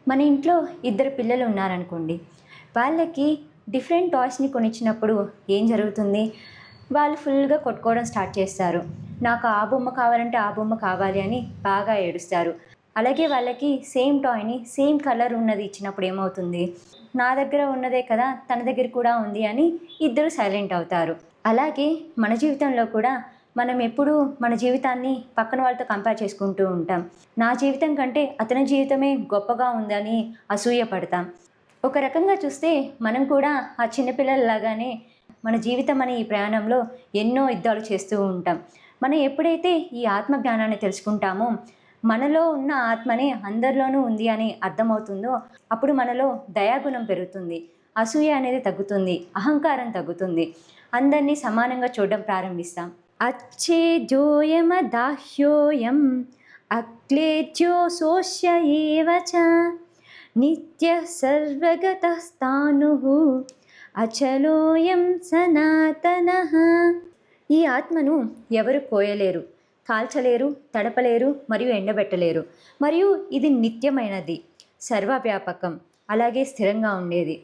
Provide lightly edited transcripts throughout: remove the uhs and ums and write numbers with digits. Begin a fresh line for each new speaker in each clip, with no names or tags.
మన ఇంట్లో ఇద్దరు పిల్లలు ఉన్నారనుకోండి. వాళ్ళకి డిఫరెంట్ టాయ్స్‌ని కొనిచ్చినప్పుడు ఏం జరుగుతుంది? వాళ్ళు ఫుల్‌గా కొట్టుకోవడం స్టార్ట్ చేస్తారు. నాకు ఆ బొమ్మ కావాలంటే ఆ బొమ్మ కావాలి అని బాగా ఏడుస్తారు. అలాగే వాళ్ళకి సేమ్ టాయ్‌ని సేమ్ కలర్ ఉన్నది ఇచ్చినప్పుడు ఏమవుతుంది? నా దగ్గర ఉన్నదే కదా! తన దగ్గర కూడా ఉంది అని ఇద్దరు సైలెంట్ అవుతారు. అలాగే మన జీవితంలో కూడా మనం ఎప్పుడూ మన జీవితాన్ని పక్కన వాళ్ళతో కంపేర్ చేసుకుంటూ ఉంటాం. నా జీవితం కంటే అతని జీవితమే గొప్పగా ఉందని అసూయ పడతాం. ఒక రకంగా చూస్తే మనం కూడా ఆ చిన్నపిల్లలలాగానే మన జీవితం అనే ఈ ప్రయాణంలో ఎన్నో యుద్ధాలు చేస్తూ ఉంటాం. మనం ఎప్పుడైతే ఈ ఆత్మ జ్ఞానాన్ని తెలుసుకుంటామో, మనలో ఉన్న ఆత్మనే అందరిలోనూ ఉంది అని అర్థమవుతుందో, అప్పుడు మనలో దయాగుణం పెరుగుతుంది. అసూయ అనేది తగ్గుతుంది. అహంకారం తగ్గుతుంది. అందరినీ సమానంగా చూడడం ప్రారంభిస్తాం. अच्छेद्योऽयमदाह्योऽयम् अक्लेद्यो सोऽस्य एव च नित्यः सर्वगतस्तानुः అచలోయం సనాతనః. ఈ ఆత్మను ఎవరు కోయలేరు, కాల్చలేరు, తడపలేరు మరియు ఎండబెట్టలేరు. మరియు ఇది నిత్యమైనది, సర్వవ్యాపకం, అలాగే స్థిరంగా ఉండేది.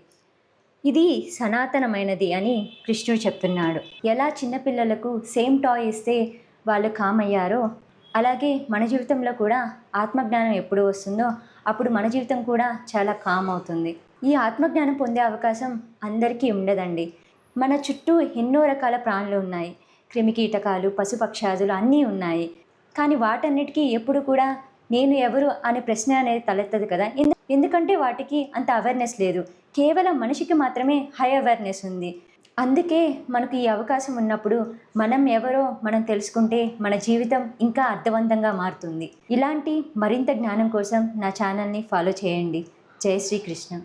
ఇది సనాతనమైనది అని కృష్ణుడు చెప్తున్నాడు. ఎలా చిన్నపిల్లలకు సేమ్ టాయ్ ఇస్తే వాళ్ళు కామ్ అయ్యారో, అలాగే మన జీవితంలో కూడా ఆత్మజ్ఞానం ఎప్పుడు వస్తుందో అప్పుడు మన జీవితం కూడా చాలా కామ్ అవుతుంది. ఈ ఆత్మజ్ఞానం పొందే అవకాశం అందరికీ ఉండదండి. మన చుట్టూ ఎన్నో రకాల ప్రాణులు ఉన్నాయి. క్రిమికీటకాలు, పశుపక్షాదులు అన్నీ ఉన్నాయి. కానీ వాటన్నిటికీ ఎప్పుడు కూడా నేను ఎవరు అనే ప్రశ్న అనేది తలెత్తదు కదా. ఎందుకంటే వాటికి అంత అవేర్నెస్ లేదు. కేవలం మనిషికి మాత్రమే హై అవేర్నెస్ ఉంది. అందుకే మనకు ఈ అవకాశం ఉన్నప్పుడు మనం ఎవరో మనం తెలుసుకుంటే మన జీవితం ఇంకా అర్థవంతంగా మారుతుంది. ఇలాంటి మరింత జ్ఞానం కోసం నా ఛానల్ని ఫాలో చేయండి. జై శ్రీకృష్ణ.